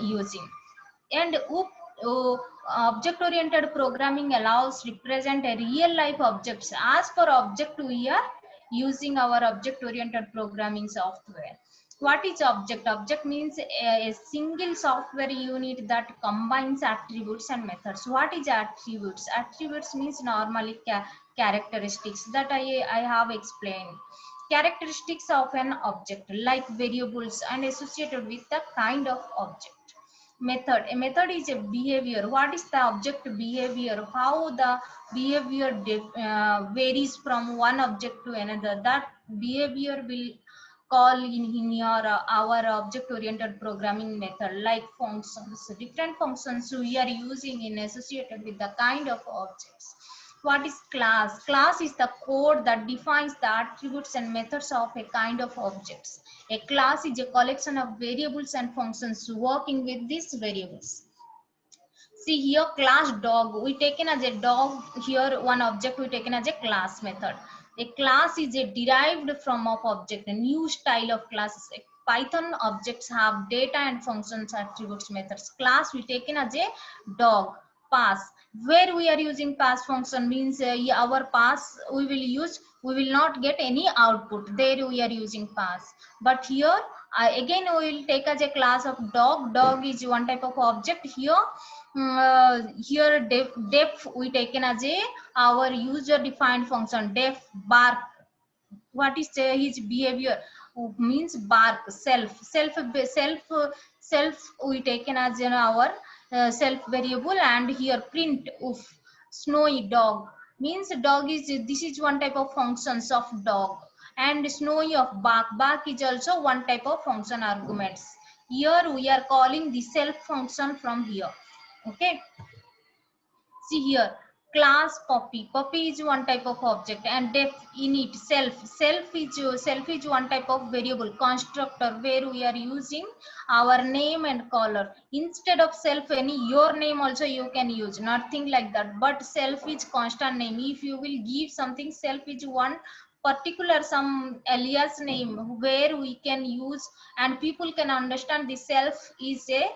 using. And object oriented programming allows represent a real life objects. As for object, we are using our object oriented programming software. What is object? Object means a single software unit that combines attributes and methods. What is attributes? Attributes means normally characteristics that I have explained. Characteristics of an object like variables and associated with the kind of object. Method. A method is a behavior. What is the object behavior? How the behavior varies from one object to another. That behavior will call in your our object oriented programming method, like functions. Different functions we are using in associated with the kind of objects. What is class? Class is the code that defines the attributes and methods of a kind of objects. A class is a collection of variables and functions working with these variables. See here, class dog, we taken as a dog. Here one object we taken as a class method. A class is a derived from of object, a new style of classes. Python objects have data and functions, attributes, methods. Class we taken as a dog. Pass, where we are using pass function means our pass we will not get any output. There we are using pass. But here again we will take as a class of dog. Dog is one type of object. Here here def we taken as a our user defined function. Def bark, what is his behavior? Means bark. Self we taken as our self variable. And here print of snowy dog means dog is, this is one type of functions of dog. And snowy of bark, bark is also one type of function arguments. Here we are calling the self function from here. Okay, see here, class puppy. Puppy is one type of object. And def init self is one type of variable constructor where we are using our name and color. Instead of self, any your name also you can use, nothing like that. But self is constant name. If you will give something, self is one particular some alias name where we can use and people can understand the self is a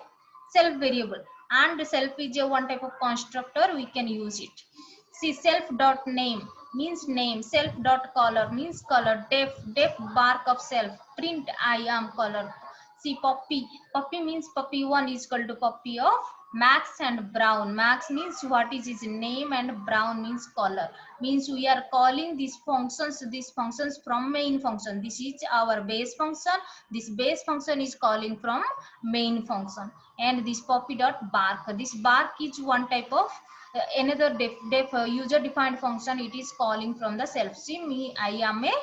self variable. And self is a one type of constructor, we can use it. See, self dot name means name. Self dot color means color. Def bark of self. Print I am color. See, puppy means puppy 1 is equal to puppy of Max and Brown. Max means what is his name and Brown means color. Means we are calling these functions from main function. This is our base function. This base function is calling from main function. And this puppy dot bark. This bark is one type of another user defined function. It is calling from the self. See, me I am a,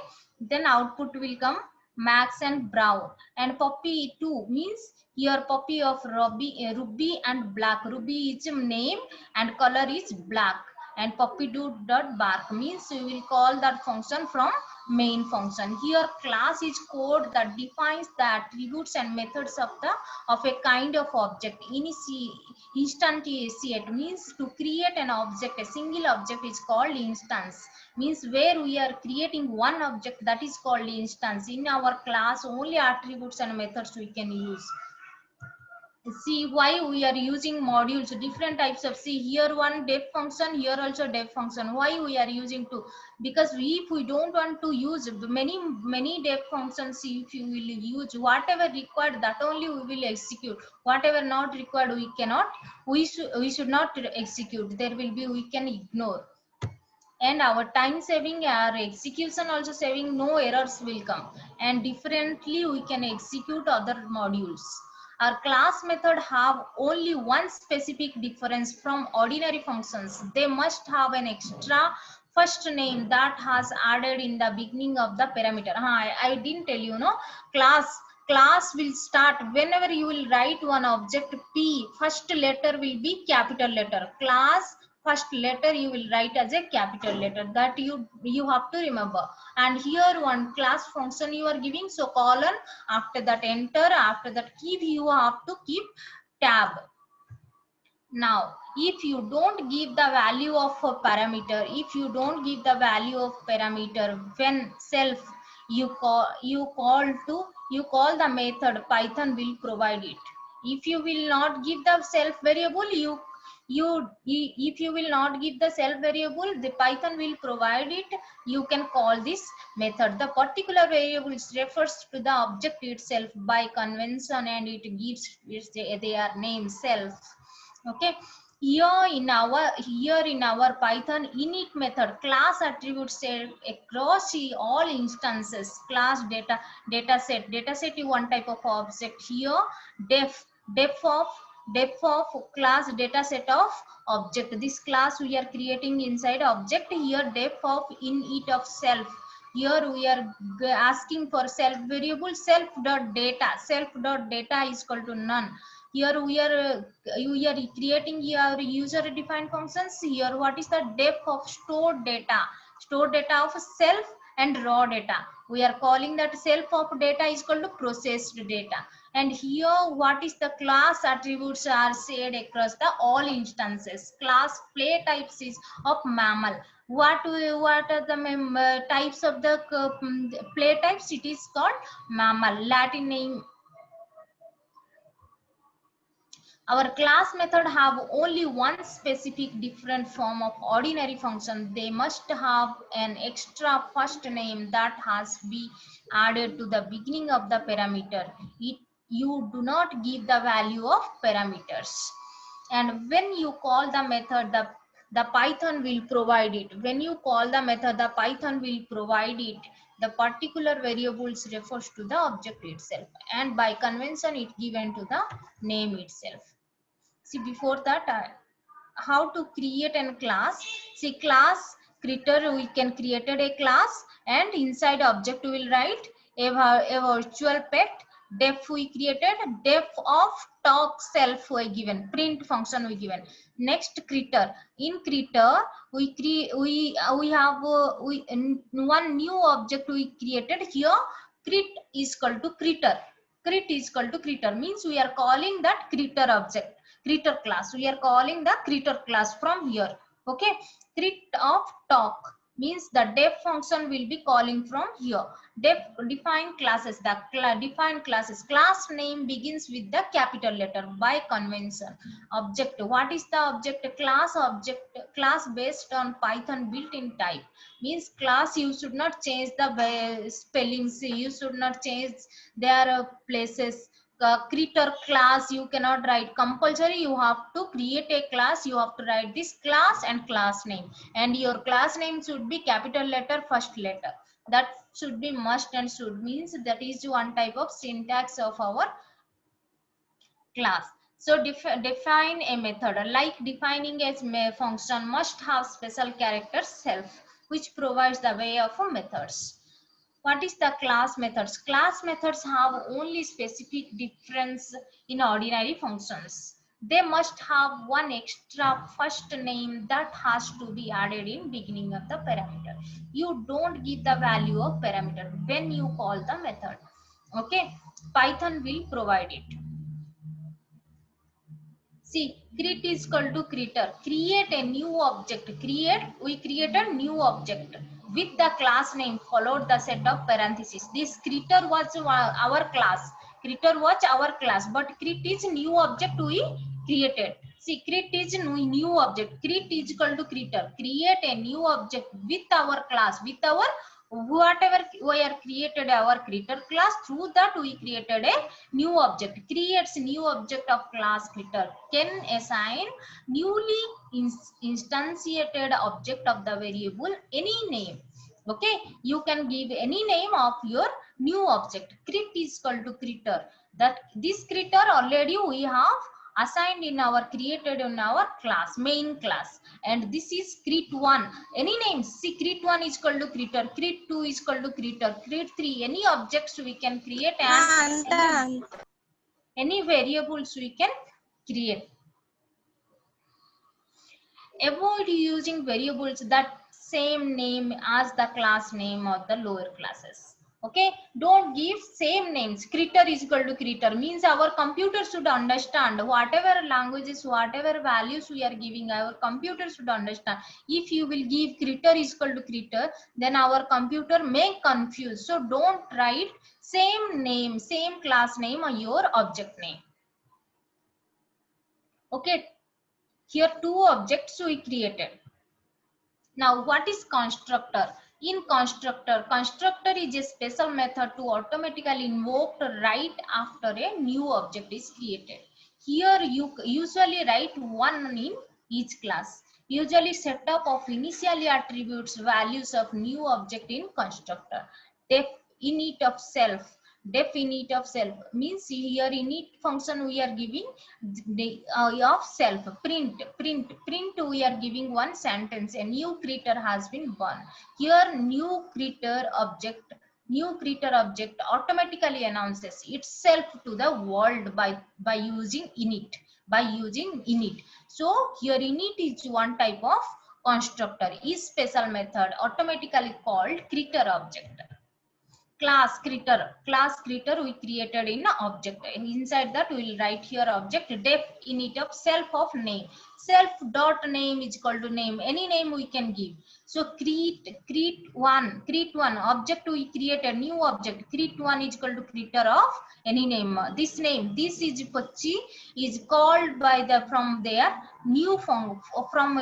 then output will come Max and Brown. And puppy 2 means here puppy of Ruby and Black. Ruby is name and color is black. And puppy dot bark means we will call that function from main function. Here class is code that defines the attributes and methods of a kind of object. Instantiate means to create an object. A single object is called instance, means where we are creating one object, that is called instance. In our class only attributes and methods we can use. See why we are using modules, different types of, see here one def function, here also def function. Why we are using two? Because if we don't want to use many def functions, if you will use whatever required, that only we will execute. Whatever not required we cannot, we should not execute. There will be, we can ignore. And our time saving, our execution also saving, no errors will come. And differently we can execute other modules. Our class method have only one specific difference from ordinary functions. They must have an extra first name that has added in the beginning of the parameter. I didn't tell you, no, class will start whenever you will write one object P, first letter will be capital letter. Class first letter you will write as a capital letter. That you have to remember. And here one class function you are giving, so colon, after that enter, after that keep, you have to keep tab. Now if you don't give the value of a parameter, when self you call the method, Python will provide it. If you will not give the self variable, if you will not give the self variable, the Python will provide it. You can call this method. The particular variable refers to the object itself by convention, and it gives their name self. Okay, here in our Python init method, class attributes set across all instances. Class data set is one type of object. Here def def of class data set of object. This class we are creating inside object. Here def of init of self. Here we are asking for self variable self dot data. Self dot data is equal to none. Here we are creating your user defined functions. Here what is the def of stored data? Stored data of self and raw data. We are calling that self of data is equal to processed data. And here what is the class attributes are shared across the all instances. Class play types is of mammal. What are the types of the play types? It is called mammal. Latin name. Our class method have only one specific different form of ordinary function. They must have an extra first name that has been added to the beginning of the parameter. You do not give the value of parameters. And when you call the method, the Python will provide it. When you call the method, the Python will provide it. The particular variables refers to the object itself, and by convention it given to the name itself. See, before that, how to create a class. See, class creator, we can created a class, and inside object we will write a virtual pet. Def we created, def of talk self we given, print function we given. Next creator, in creator we create we have one new object we created. Here crit is equal to creator. Crit is equal to creator means we are calling that creator object, creator class. We are calling the creator class from here. Okay, crit of talk means the def function will be calling from here. Def define classes. The define classes, class name begins with the capital letter by convention. Object, what is the object? Class object, class based on Python built-in type means class you should not change the spellings, you should not change their places. Creator class you cannot write compulsory. You have to create a class, you have to write this class and class name, and your class name should be capital letter first letter. That should be must and should means that is one type of syntax of our class. So define a method. Like defining a function must have special character self, which provides the way of methods. What is the class methods? Class methods have only specific difference in ordinary functions. They must have one extra first name that has to be added in beginning of the parameter. You don't give the value of parameter when you call the method. Okay, Python will provide it. See, create is equal to creator. Create a new object. We create a new object with the class name followed the set of parentheses. This creator was our class. Creator was our class, but create is new object we created. See, create is new object. Create is equal to creator. Create a new object with our class, with our whatever we are created our creator class. Through that we created a new object. Creates new object of class creator. Can assign newly instantiated object of the variable any name. Okay, you can give any name of your new object. Crit is equal to creator. That this creator already we have assigned in our created in our class, main class, and this is crit1. Any names, see, crit1 is equal to creator, crit2 is equal to creator, crit3, any objects we can create, and any variables we can create. Avoid using variables that same name as the class name of the lower classes. Okay, don't give same names. Creator is equal to creator means our computer should understand whatever languages, whatever values we are giving, our computer should understand. If you will give creator is equal to creator, then our computer may confuse. So don't write same name, same class name or your object name. Okay, here two objects we created. Now what is constructor? In constructor, constructor is a special method to automatically invoke right after a new object is created. Here you usually write one in each class. Usually setup of initially attributes values of new object in constructor. Def init of self. Def init of self means here init function we are giving the of self. Print we are giving one sentence, a new creature has been born. Here new creature object automatically announces itself to the world by using init. So here init is one type of constructor, is special method automatically called creature object. Class creator we created in object. Inside that we will write here object def init of self of name. Self dot name is equal to name, any name we can give. So create one object we created, new object create one is equal to creator of any name. This is Pochi is called by the from their new from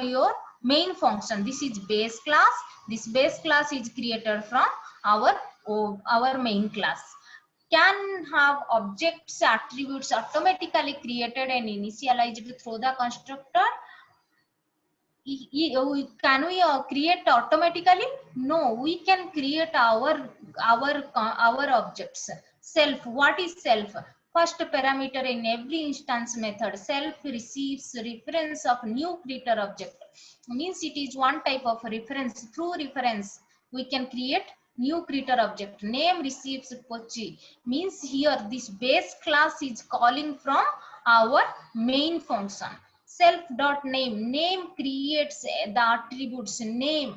your main function. This is base class. This base class is created from our main class. Can have objects attributes automatically created and initialized through the constructor. Can we create automatically? No, we can create our objects. Self, what is self? First parameter in every instance method. Self receives reference of new creator object, means it is one type of reference. Through reference we can create new creator object. Name receives Pochi, means here this base class is calling from our main function. Self dot name creates the attributes name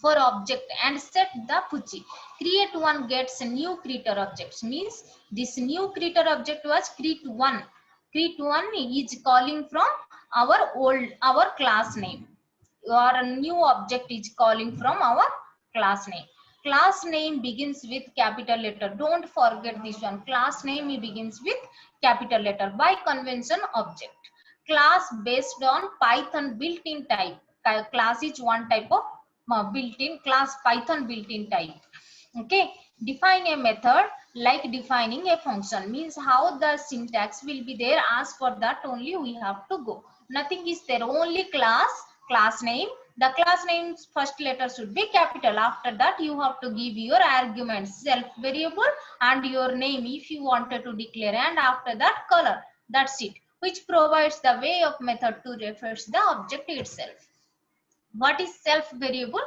for object and set the Puchi. Create one gets a new creator objects, means this new creator object was create one is calling from our class name, or a new object is calling from our class name. Class name begins with capital letter. Don't forget this one. Class name begins with capital letter by convention. Object class based on Python built-in type. Class is one type of built-in class, Python built-in type. Okay, define a method like defining a function, means how the syntax will be there. As for that only we have to go. Nothing is there, only class name. The class name's first letter should be capital. After that you have to give your arguments, self variable and your name if you wanted to declare, and after that color. That's it, which provides the way of method to refer the object itself. What is self variable?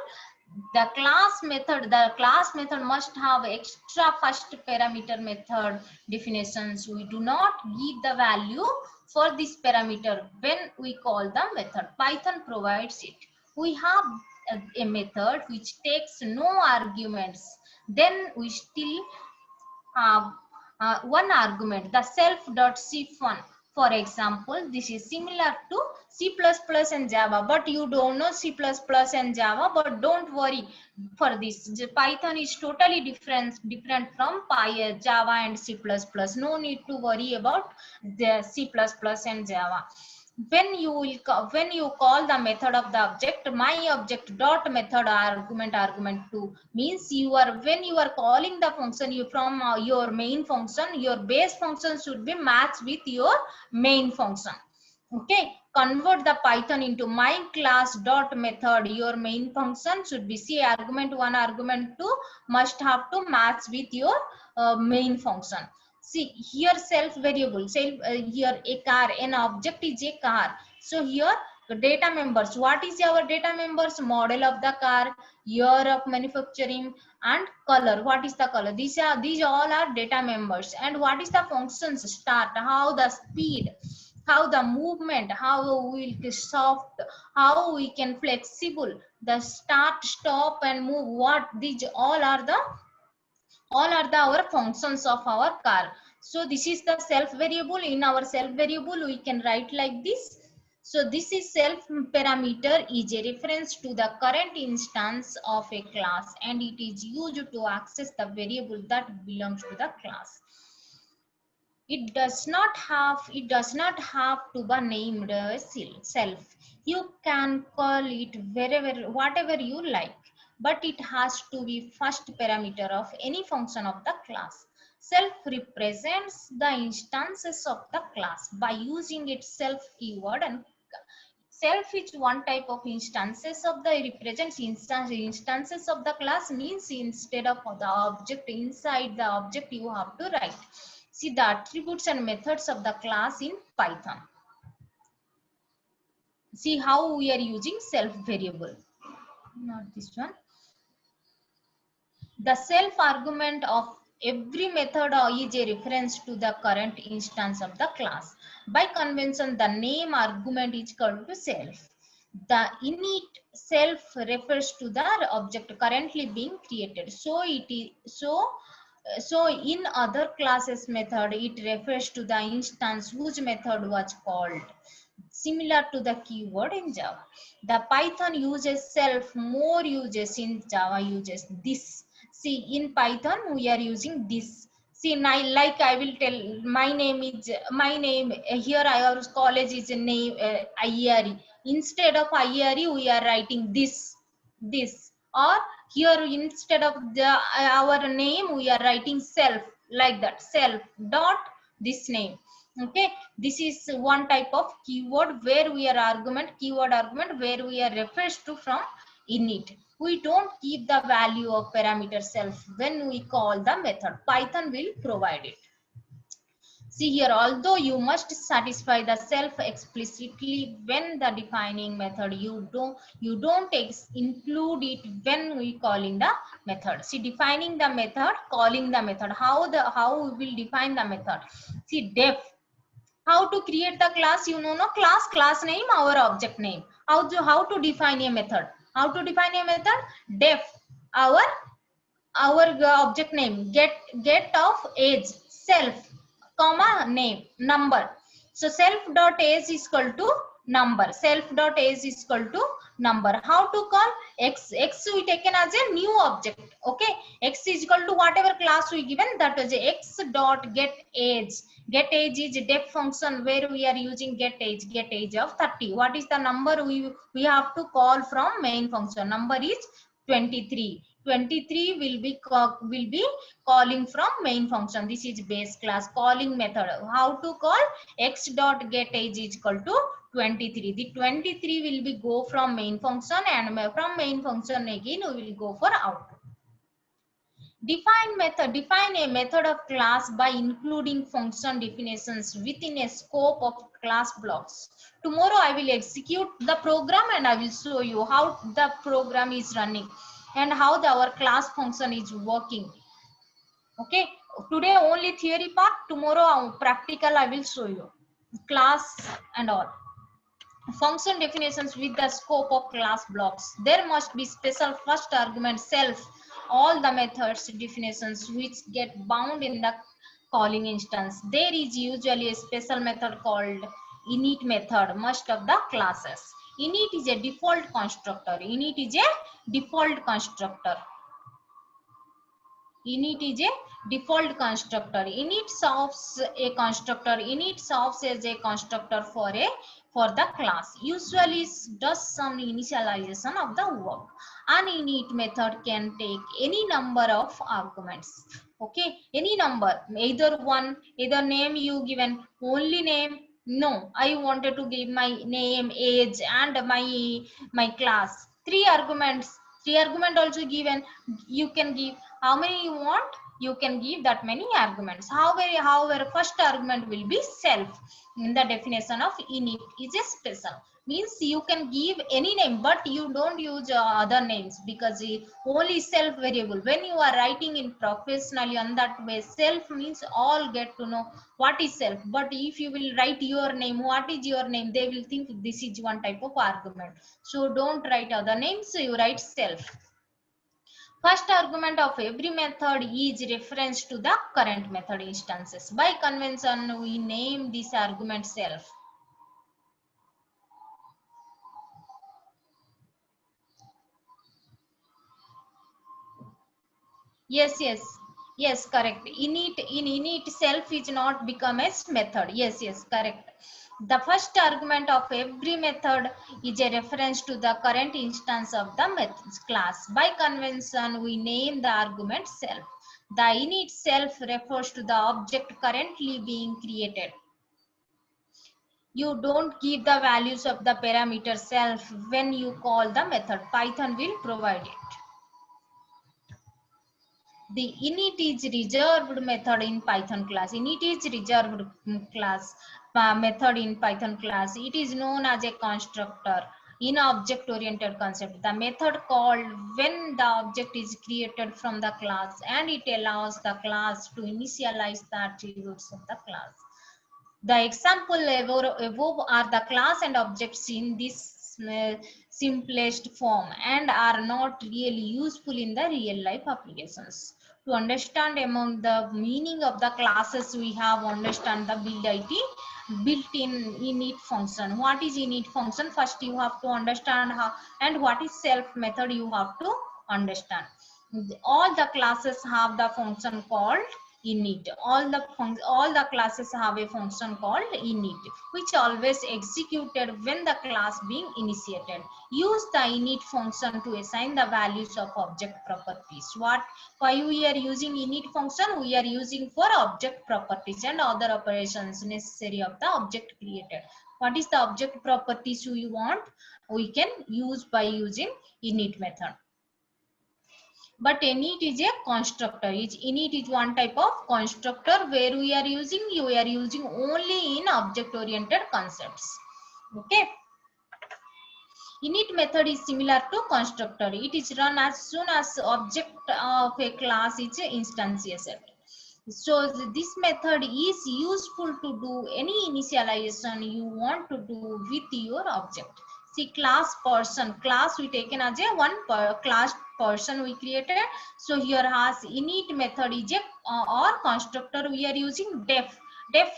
The class method must have extra first parameter method definitions. We do not give the value for this parameter when we call the method. Python provides it. We have a method which takes no arguments, then we still have one argument, the self.sif1. For example, this is similar to C++ and Java, but you don't know C++ and Java, but don't worry for this. Python is totally different from Java and C++. No need to worry about the C++ and Java. When you call the method of the object, my object dot method argument 2, means when you are calling the function from your main function, your base function should be matched with your main function. Okay, convert the Python into my class dot method. Your main function should be, see, argument 1 argument 2 must have to match with your main function. See here self variable, here a car, an object is a car. So here the data members, what is our data members? Model of the car, year of manufacturing, and color. What is the color? These all are data members. And what is the functions? Start, how the speed, how the movement, how we soft, how we can flexible, the start, stop, and move. What these all are our functions of our car. So this is the self variable. In our self variable we can write like this. So this is self parameter is a reference to the current instance of a class, and it is used to access the variable that belongs to the class. It does not have to be named self. You can call it wherever whatever you like, but it has to be first parameter of any function of the class. Self represents the instances of the class by using its self keyword, and self is one type of instances of the represents instances of the class, means instead of the object, inside the object you have to write. See the attributes and methods of the class in Python. See how we are using self variable, not this one. The self argument of every method is a reference to the current instance of the class. By convention, the name argument is called to self. The init self refers to the object currently being created. So in other classes method, it refers to the instance whose method was called, similar to the keyword in Java. The Python uses self, more uses in Java uses this. See, in Python we are using this. See, like I will tell, my name here our college is a name IRE. Instead of IRE we are writing this, or here instead of our name we are writing self, like that, self dot this name. Okay, this is one type of keyword where we are keyword argument where we are refers to from init. We don't keep the value of parameter self when we call the method. Python will provide it. See here, although you must satisfy the self explicitly when the defining method, you don't include it when we calling the method. See, defining the method, calling the method. How we will define the method? See, def. How to create the class? You know, no, class name, our object name. How to define a method? How to define a method? Def our object name, get of age, self, comma name, number. So self dot age is equal to number, self dot age is equal to number. How to call? X we taken as a new object. Okay, x is equal to whatever class we given, that is x dot get age. Get age is a def function where we are using get age of 30. What is the number we have to call from main function? Number is 23. 23 will be calling from main function. This is base class calling method. How to call? X dot get age is equal to 23. The 23 will be go from main function, and from main function again we will go for output. Define a method of class by including function definitions within a scope of class blocks. Tomorrow I will execute the program and I will show you how the program is running and how our class function is working. Okay, today only theory part, tomorrow practical I will show you class and all. Function definitions with the scope of class blocks. There must be special first argument self. All the methods definitions which get bound in the calling instance. There is usually a special method called init method most of the classes. Init is a default constructor. Init is a default constructor. Init is a default constructor. Init serves a constructor. Init serves as a constructor for the class. Usually does some initialization of the work. An init method can take any number of arguments. Okay, any number, either one, either name you given, only name. No, I wanted to give my name, age, and my class. Three arguments. Three argument also given. You can give how many you want, you can give that many arguments. However, first argument will be self. In the definition of init is a special, means you can give any name but you don't use other names, because only self variable. When you are writing in professionally on that way, self means all get to know what is self. But if you will write your name, what is your name, they will think this is one type of argument. So don't write other names, so you write self. First argument of every method is reference to the current method instances. By convention, we name this argument self. Yes. Yes, correct. Init self is not become a method. Yes, yes, correct. The first argument of every method is a reference to the current instance of the methods class. By convention, we name the argument self. The init self refers to the object currently being created. You don't give the values of the parameter self when you call the method. Python will provide it. The init is reserved method in Python class. Init is reserved class method in Python class. It is known as a constructor in object-oriented concept. The method called when the object is created from the class, and it allows the class to initialize the attributes of the class. The example above are the class and objects in this simplest form and are not really useful in the real life applications. To understand among the meaning of the classes, we have understand the built-in init function. What is init function? First you have to understand how, and what is self method you have to understand. All the classes have the function called init. All the classes have a function called init, which always executed when the class being initiated. Use the init function to assign the values of object properties. Why we are using init function? We are using for object properties and other operations necessary of the object created. What is the object properties we want? We can use by using init method. But init is a constructor. Init is one type of constructor where we are using only in object oriented concepts. Okay. Init method is similar to constructor. It is run as soon as object of a class is instantiated. So this method is useful to do any initialization you want to do with your object. See, class person, class we taken as a one class person we created. So here has init method is a or constructor we are using def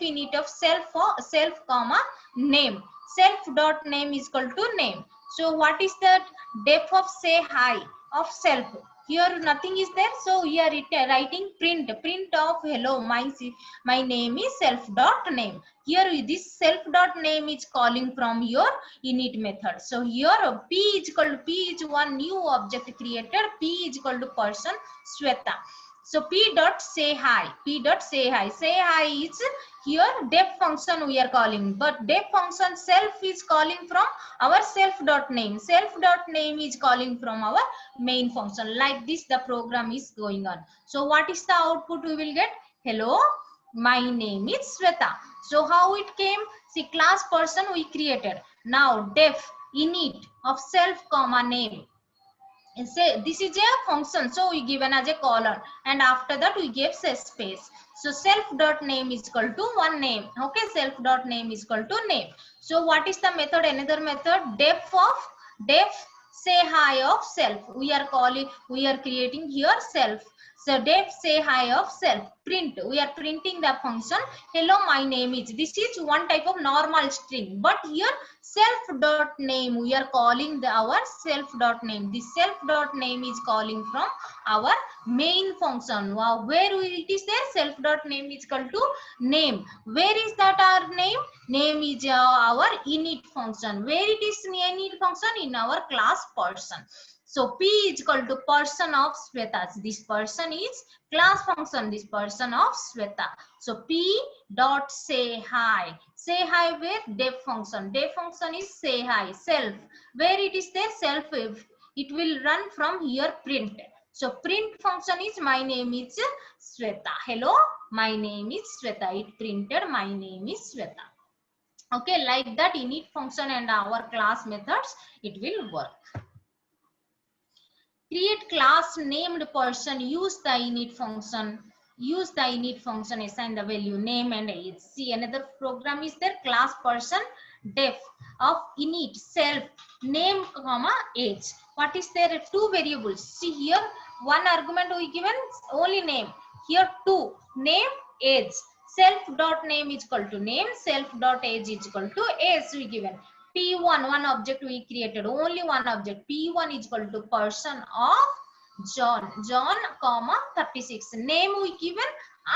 init of self comma name. Self dot name is equal to name. So what is that? Def of say hi of self. Here nothing is there, so we are writing print of hello, my name is self dot name. Here this self dot name is calling from your init method. So here p is equal to p is one new object created. P is equal to person Sweta. So p dot say hi, say hi is here def function we are calling, but def function self is calling from our self dot name is calling from our main function. Like this the program is going on. So what is the output we will get? Hello, my name is Sweta. So how it came? See, class person we created. Now def init of self comma name. And say this is a function, so we given as a colon, and after that we gave space. So self dot name is equal to one name. Okay, self dot name is equal to name. So what is the method? Another method, def say hi of self. We are creating here self. So def say hi of self. Print, we are printing the function hello, my name is. This is one type of normal string, but here self dot name we are calling our self dot name. This self dot name is calling from our main function. Wow, where it is there? Self dot name is equal to name. Where is that our name? Name is our init function. Where it is init function? In our class person. So P is equal to person of Sweta. This person is class function. This person of Sweta. So P dot say hi. Say hi with def function. Def function is say hi. Self. Where it is there? Self. It will run from here print. So print function is my name is Sweta. Hello, my name is Sweta. It printed my name is Sweta. Okay, like that init function and our class methods, it will work. Create class named person, use the init function. Use the init function, assign the value name and age. See, another program is there, class person def of init self name comma age. What is there? Two variables. See here, one argument we given only name. Here two, name, age. Self dot name is equal to name, self dot age is equal to age we given. P1, one object we created, only one object. P1 is equal to person of John, comma 36. Name we given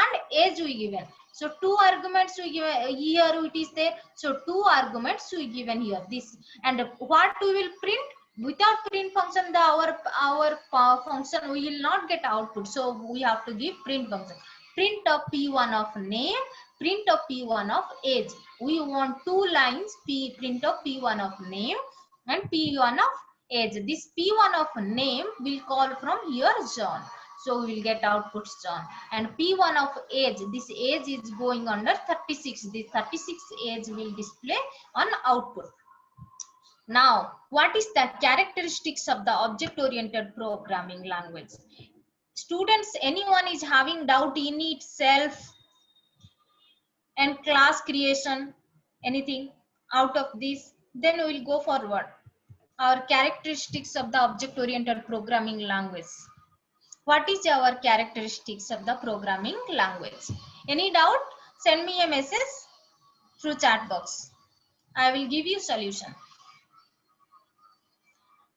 and age we given. So two arguments we given here it is there. So two arguments we given here. This and what we will print without print function the our function we will not get output. So we have to give print function. Print of P1 of name, print of P1 of age. We want two lines print of P1 of name and P1 of age. This P1 of name will call from here John. So we will get outputs John. And P1 of age, this age is going under 36. This 36 age will display on output. Now, what is the characteristics of the object-oriented programming language? Students, anyone is having doubt in itself and class creation, anything out of this? Then we will go forward. Our characteristics of the object-oriented programming language. What is our characteristics of the programming language? Any doubt? Send me a message through chat box. I will give you solution.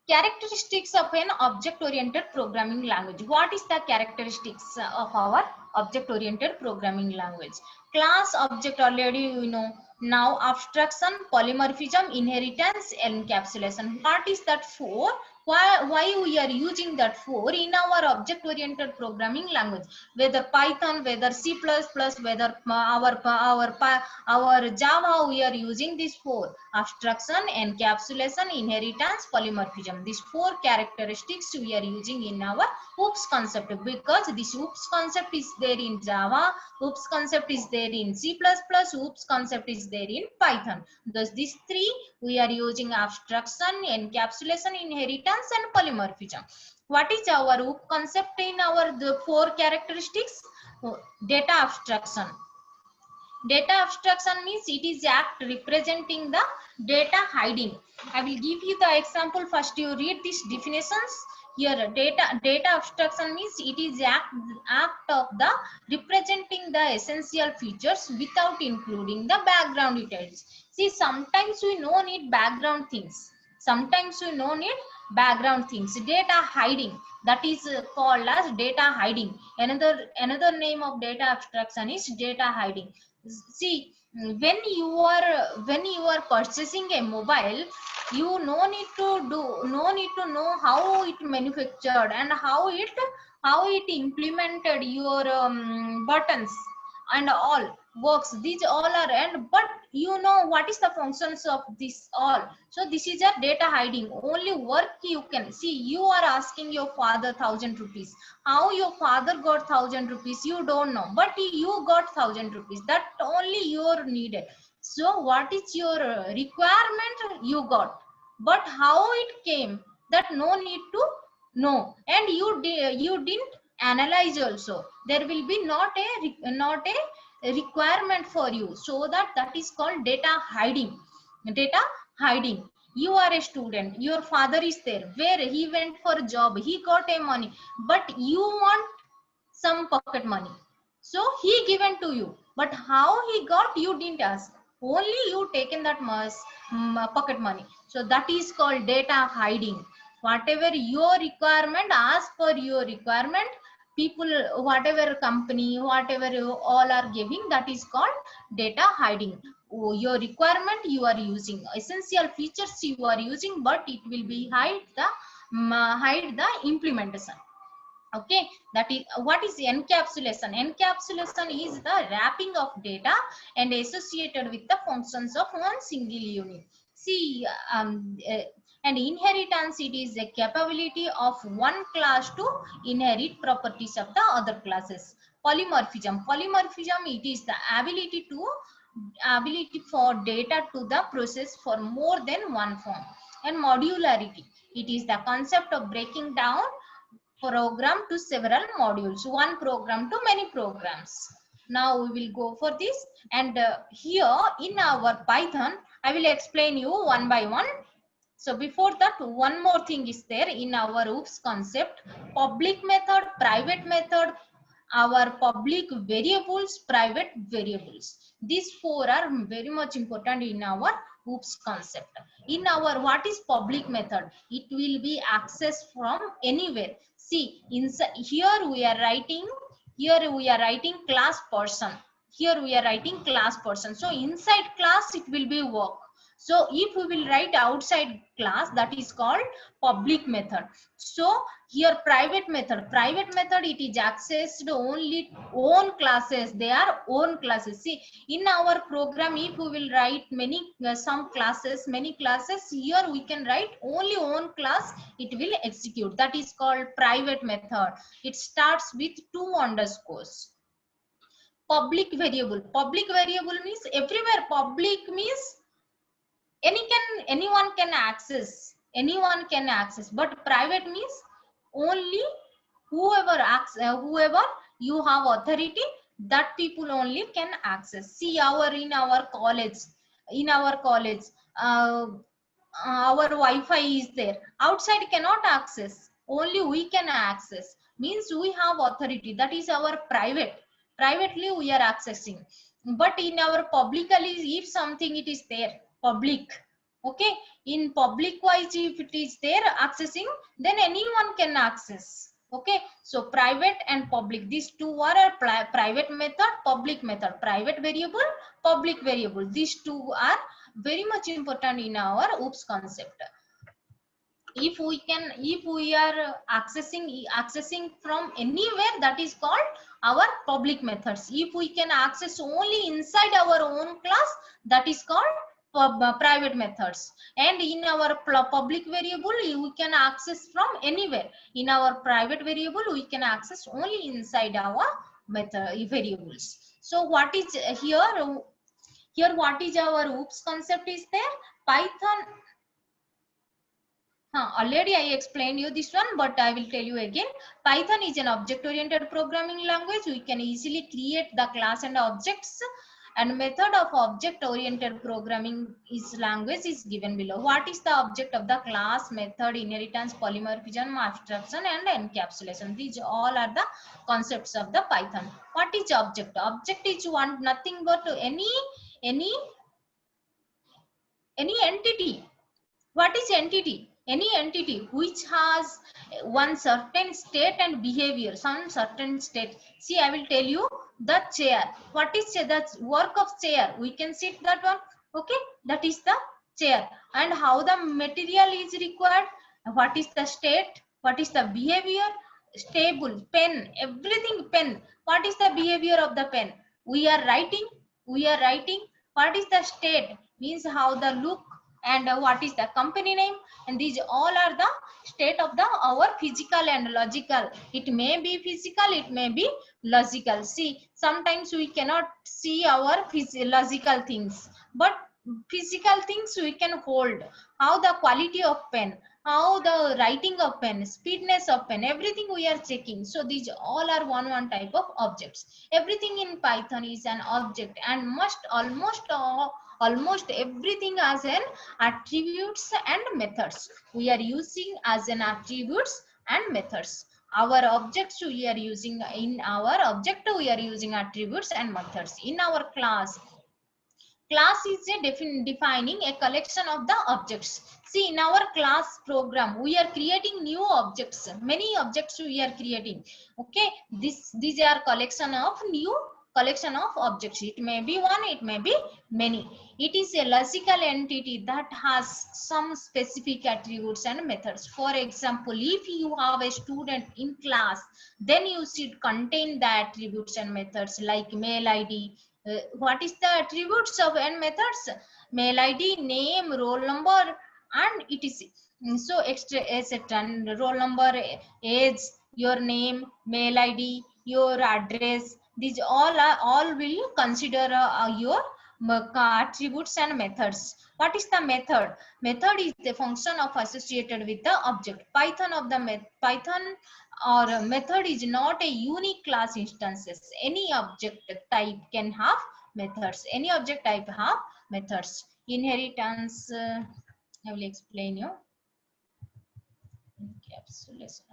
Characteristics of an object-oriented programming language. What is the characteristics of our object-oriented programming language? Class, object, already you know. Now abstraction, polymorphism, inheritance, encapsulation. What is that for? Why we are using that for in our object-oriented programming language? Whether Python, whether C++, whether our Java, we are using this for abstraction, encapsulation, inheritance, polymorphism. These four characteristics we are using in our OOPS concept, because this OOPS concept is there in Java, OOPS concept is there in C++, OOPS concept is there in Python. Thus these three we are using: abstraction, encapsulation, inheritance, and polymorphism. What is our OOPS concept in the four characteristics? Data abstraction. Data abstraction means it is act representing the data hiding. I will give you the example. First you read these definitions. Here data abstraction means it is act of the representing the essential features without including the background details. See, sometimes we no need background things. Sometimes we no need background things. Data hiding, that is called as data hiding. Another name of data abstraction is data hiding. See, when you are purchasing a mobile, you no need to know how it manufactured and how it implemented your buttons and all works. These all are, and but you know what is the functions of this all. So this is a data hiding. Only work you can see. You are asking your father 1,000 rupees. How your father got 1,000 rupees you don't know, but you got 1,000 rupees. That only you're needed. So what is your requirement you got, but how it came, that no need to know. And you didn't analyze also. There will be not a requirement for you. So that is called data hiding. Data hiding. You are a student, your father is there, where he went for a job, he got a money, but you want some pocket money, so he given to you, but how he got you didn't ask, only you taken that pocket money. So that is called data hiding. Whatever your requirement, ask for your requirement. People, whatever company, whatever you all are giving, that is called data hiding. Your requirement you are using, essential features you are using, but it will be hide the implementation. Okay, that is what is encapsulation. Encapsulation is the wrapping of data and associated with the functions of one single unit. See, and inheritance, it is the capability of one class to inherit properties of the other classes. Polymorphism, it is the ability for data to the process for more than one form. And modularity, it is the concept of breaking down program to several modules, one program to many programs. Now we will go for this, and here in our Python I will explain you one by one. So before that, one more thing is there in our OOPS concept: public method, private method, our public variables, private variables. These four are very much important in our OOPS concept. In our what is public method, it will be accessed from anywhere. See, inside here we are writing, class person, here we are writing class person. So inside class it will be work. So if we will write outside class, that is called public method. So here private method, it is accessed only own classes, they are own classes. See, in our program if we will write many many classes, here we can write only own class, it will execute. That is called private method. It starts with 2 underscores. Public variable means everywhere. Public means anyone can access, but private means only whoever you have authority, that people only can access. See, in our college uh, our Wi-Fi is there, outside cannot access, only we can access, means we have authority, that is our privately we are accessing. But in our publicly, if something it is there public, okay, in public wise if it is there accessing, then anyone can access. Okay, so private and public, these two are a private method, public method. Private variable, public variable, these two are very much important in our OOPS concept. If we are accessing from anywhere, that is called our public methods. If we can access only inside our own class, that is called private methods. And in our public variable we can access from anywhere. In our private variable we can access only inside our method variables. So what is here what is our OOPS concept is there. Python, already I explained you this one, but I will tell you again. Python is an object-oriented programming language. We can easily create the class and objects. And method of object-oriented programming is language is given below. What is the object of the class, method, inheritance, polymorphism, abstraction, and encapsulation? These all are the concepts of the Python. What is object? Object is nothing but any entity. What is entity? Any entity which has one certain state and behavior, some certain state. See, I will tell you the chair. What is the work of chair? We can sit that one. Okay, that is the chair. And how the material is required? What is the state? What is the behavior? Stable, pen, everything pen. What is the behavior of the pen? We are writing. What is the state? Means how the look, and what is the company name, and these all are the state of the our physical and logical. It may be physical, it may be logical. See, sometimes we cannot see our physiological things, but physical things we can hold. How the quality of pen, how the writing of pen, speedness of pen, everything we are checking. So these all are one type of objects. Everything in Python is an object, and must almost everything as an attributes and methods. We are using as an attributes and methods. Our objects we are using, in our object we are using attributes and methods. In our class is a defining a collection of the objects. See, in our class program we are creating new objects, many objects we are creating. Okay, these are collection of objects. It may be one, it may be many. It is a logical entity that has some specific attributes and methods. For example, if you have a student in class, then you should contain the attributes and methods like mail ID. What is the attributes of and methods? Mail ID, name, roll number, and etc. So extra etc. Roll number, age, your name, mail ID, your address. These all will consider your attributes and methods. What is the method? Method is the function of associated with the object. Python or a method is not a unique class instances. Any object type can have methods. Any object type have methods. Inheritance, I will explain you. Encapsulation.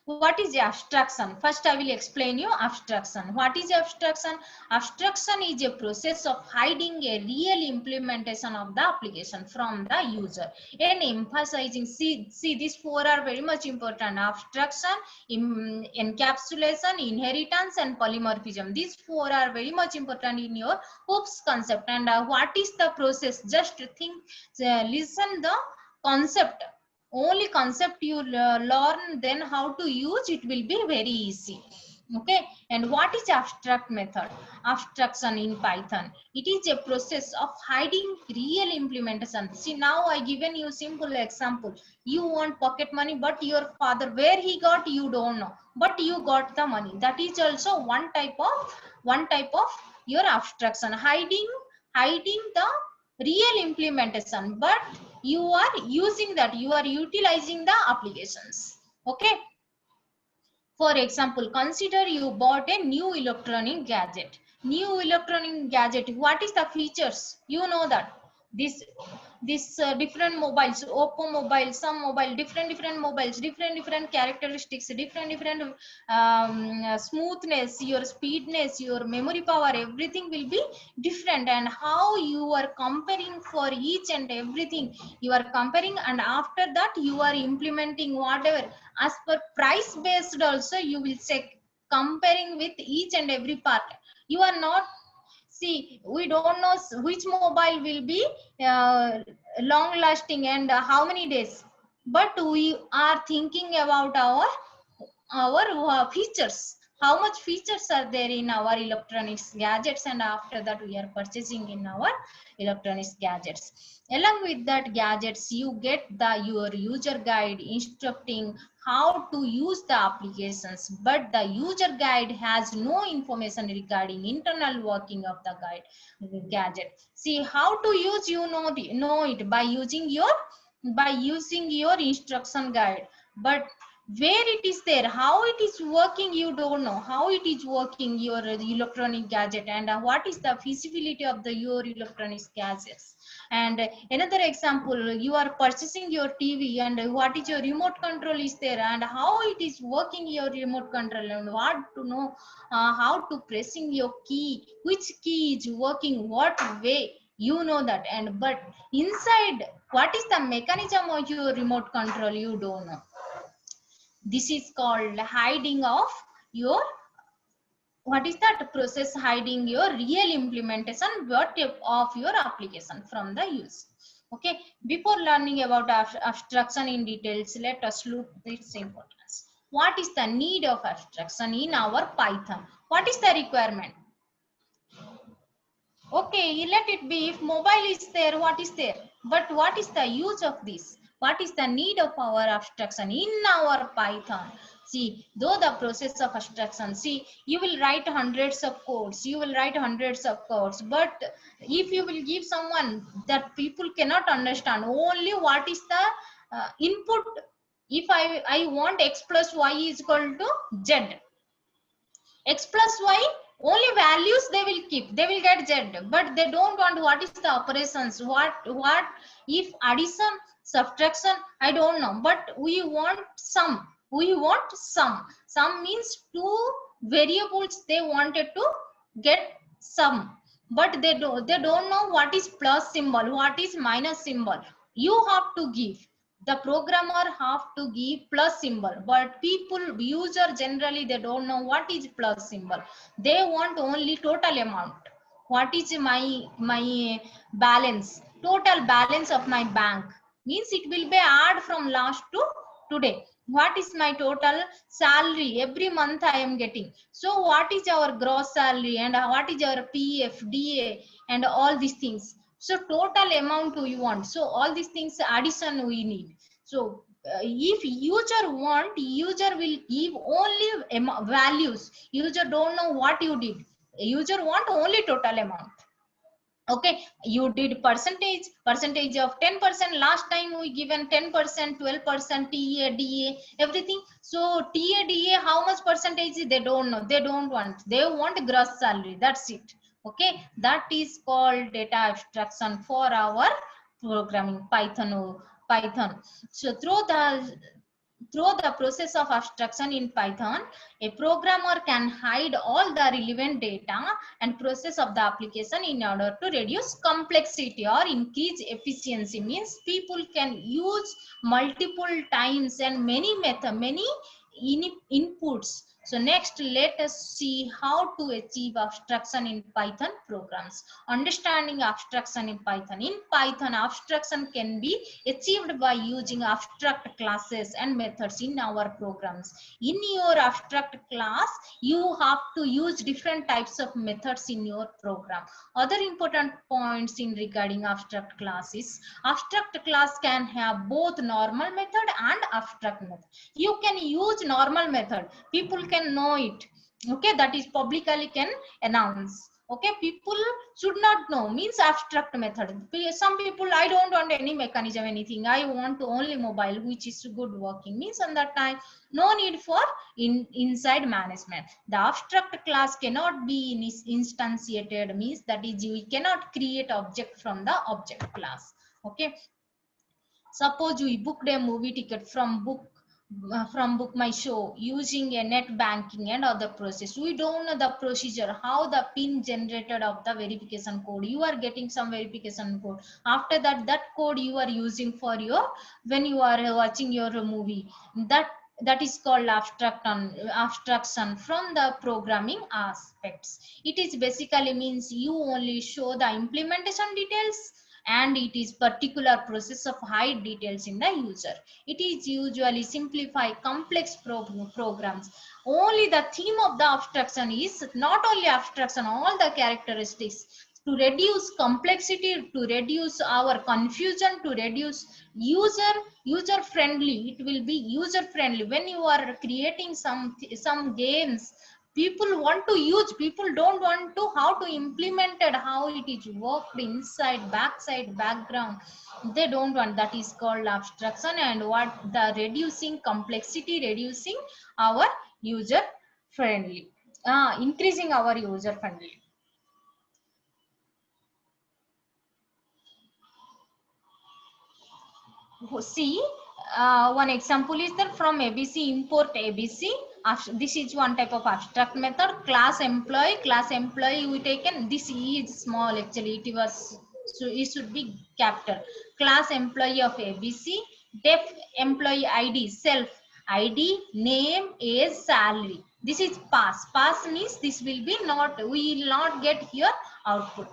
What is abstraction? First I will explain you abstraction. What is abstraction? Abstraction is a process of hiding a real implementation of the application from the user and emphasizing, see these four are very much important: abstraction, encapsulation, inheritance and polymorphism. These four are very much important in your OOPS concept. And what is the process? Just think, listen the concept, only concept you learn, then how to use it will be very easy. Okay. And what is abstract method? Abstraction in Python, it is a process of hiding real implementation. See, now I given you simple example. You want pocket money, but your father, where he got you don't know, but you got the money. That is also one type of your abstraction, hiding the real implementation, but you are using that, you are utilizing the applications. Okay. For example, consider you bought a new electronic gadget. New electronic gadget, what is the features? You know that this different mobiles, Oppo mobile, some mobile, different mobiles, different characteristics, different smoothness, your speedness, your memory power, everything will be different. And how you are comparing for each and everything, you are comparing, and after that you are implementing whatever as per price based also you will check, comparing with each and every part. You are not, see, we don't know which mobile will be long lasting and how many days, but we are thinking about our features, how much features are there in our electronics gadgets, and after that we are purchasing in our electronics gadgets. Along with that gadgets, you get your user guide instructing how to use the applications, but the user guide has no information regarding internal working of the gadget. See, how to use, you know it by using your instruction guide, but where it is there, how it is working, you don't know how it is working your electronic gadget, and what is the feasibility of your electronic gadgets. And another example, you are purchasing your TV, and what is your remote control is there, and how it is working your remote control, and what to know how to pressing your key, which key is working what way, you know that. And but inside, what is the mechanism of your remote control, you don't know. This is called hiding of your, what is that process, hiding your real implementation of your application from the use. Okay. Before learning about abstraction in details, let us look its importance. What is the need of abstraction in our Python? What is the requirement? Okay, let it be. If mobile is there, what is there? But what is the use of this? What is the need of our abstraction in our Python? See, though the process of abstraction, see, you will write hundreds of codes, but if you will give someone that people cannot understand, only what is the input. If I want x plus y is equal to z, x plus y, only values they will keep, they will get z, but they don't want what is the operations, what if addition, subtraction, I don't know, but we want sum, sum means two variables they wanted to get sum, but they don't know what is plus symbol, what is minus symbol. You have to give, the programmer have to give plus symbol, but people, user, generally they don't know what is plus symbol. They want only total amount. What is my balance, total balance of my bank, means it will be add from last to today. What is my total salary, every month I am getting, so what is our gross salary, and what is our pf da, and all these things. So total amount we want, so all these things addition we need. So if user want, user will give only values, user don't know what you did, user want only total amount. Okay, you did percentage of 10%, last time we given 10%, 12%, ta da, everything. So ta da how much percentage, they don't know, they don't want, they want gross salary, that's it. Okay, that is called data abstraction for our programming Python. So through the Through the process of abstraction in Python, a programmer can hide all the relevant data and process of the application in order to reduce complexity or increase efficiency. Means people can use multiple times and many inputs. So next, let us see how to achieve abstraction in Python programs. Understanding abstraction in Python. In Python, abstraction can be achieved by using abstract classes and methods in our programs. In your abstract class, you have to use different types of methods in your program. Other important points in regarding abstract class is abstract class can have both normal method and abstract method. You can use normal method, people can know it, okay, that is publicly can announce. Okay, people should not know, means abstract method. Some people, I don't want any mechanism, anything, I want only mobile which is good working, means on that time no need for inside management. The abstract class cannot be instantiated, means that is we cannot create object from the object class. Okay, suppose we booked a movie ticket from book my show using a net banking and other process. We don't know the procedure, how the pin generated of the verification code. You are getting some verification code. After that, that code you are using for your, when you are watching your movie. That is called abstraction from the programming aspects. It is basically means you only show the implementation details, and it is particular process of hide details in the user. It is usually simplify complex programs. Only the theme of the abstraction is not only abstraction, all the characteristics to reduce complexity, to reduce our confusion, to reduce user friendly. It will be user friendly. When you are creating some games, people want to use, people don't want to how to implement it, how it is worked inside, backside, background, they don't want. That is called abstraction. And what the reducing complexity, reducing our user friendly, increasing our user friendly. See, one example is that from ABC import ABC. This is one type of abstract method. Class employee we taken. This is small actually. It was, so it should be capital. Class employee of ABC. Def employee ID, self ID, name, age, salary. This is pass. Pass means this will be not. We will not get here output.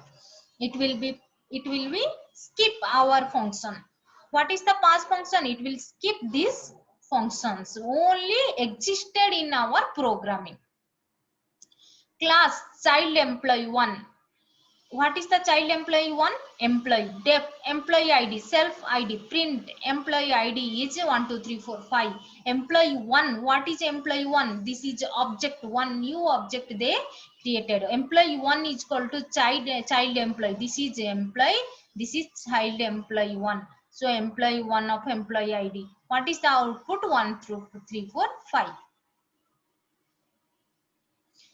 It will be, it will be skip our function. What is the pass function? It will skip these functions only existed in our programming. Class child employee 1. What is the child employee 1? Employee. Def employee ID, self ID, print employee ID is 1 2 3 4 5. Employee 1. What is employee 1? This is object 1, new object they created. Employee 1 is equal to child employee. This is employee, this is child employee 1. So employee 1 of employee ID. What is the output? 1 through 3 4 5.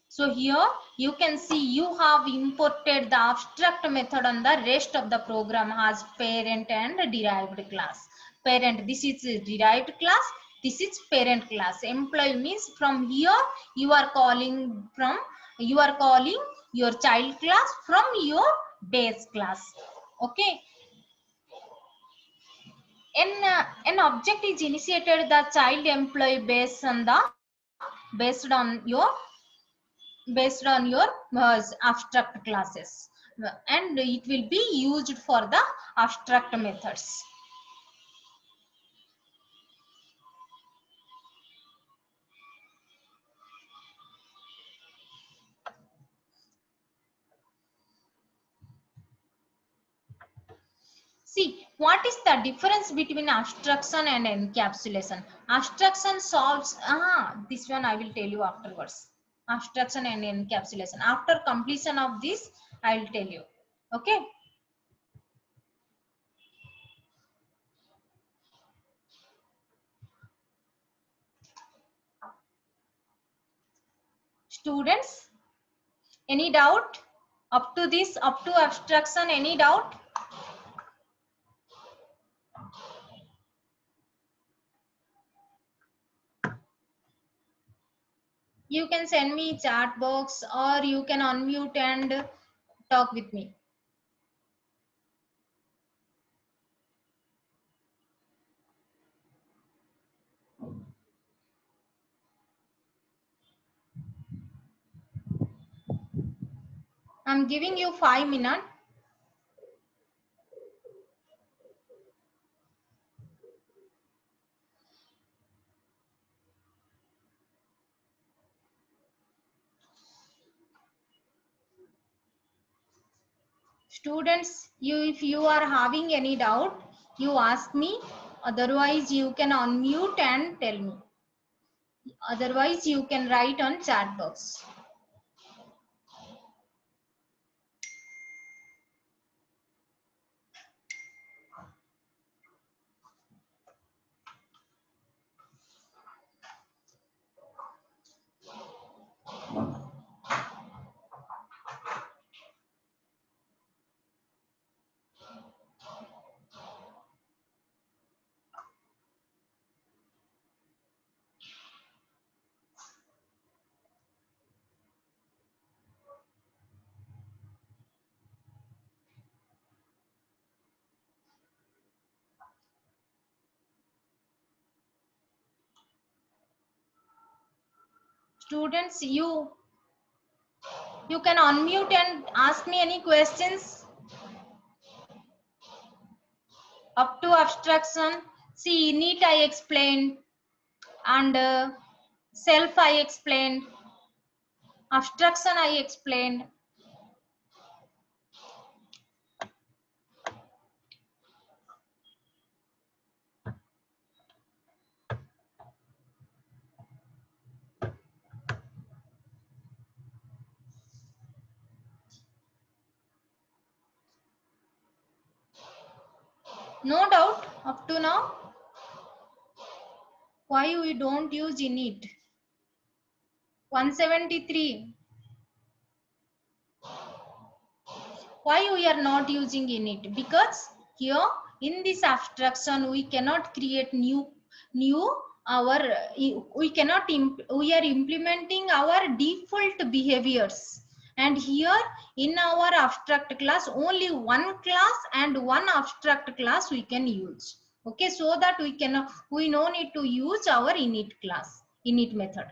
So here you can see you have imported the abstract method on the rest of the program has parent and derived class. Parent, this is derived class, this is parent class. Employee means from here you are calling from, you are calling your child class from your base class. Okay. An object is initiated the child employee based on your abstract classes, and it will be used for the abstract methods. See, what is the difference between abstraction and encapsulation? Abstraction solves, this one I will tell you afterwards. Abstraction and encapsulation. After completion of this, I will tell you. Okay. Students, any doubt up to this, up to abstraction, any doubt? You can send me chat box or you can unmute and talk with me. I'm giving you 5 minutes. Students, if you are having any doubt, you ask me. Otherwise, you can unmute and tell me. Otherwise, you can write on chat box. Students, you can unmute and ask me any questions up to abstraction. See, init I explained, and self I explained, abstraction I explained. No doubt up to now. Why we don't use init? 173. Why we are not using init? Because here in this abstraction we cannot create new our we cannot we are implementing our default behaviors, and here in our abstract class only one class and one abstract class we can use. Okay, so that we no need to use our init class, init method.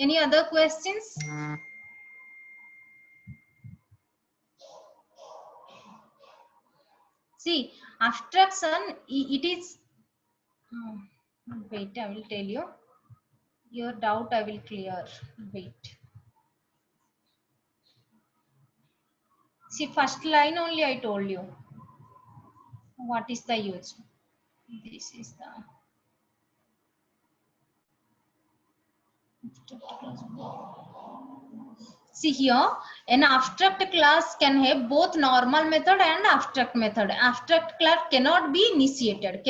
Any other questions? See, abstraction, it is, wait, I will tell you. Your doubt I will clear. Wait. See, first line only I told you. What is the use? This is the see here, an abstract class can have both normal method and abstract method. Abstract class cannot be initiated,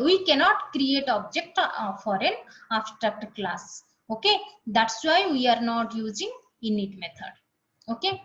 We cannot create object for an abstract class. Okay, that's why we are not using init method. Okay.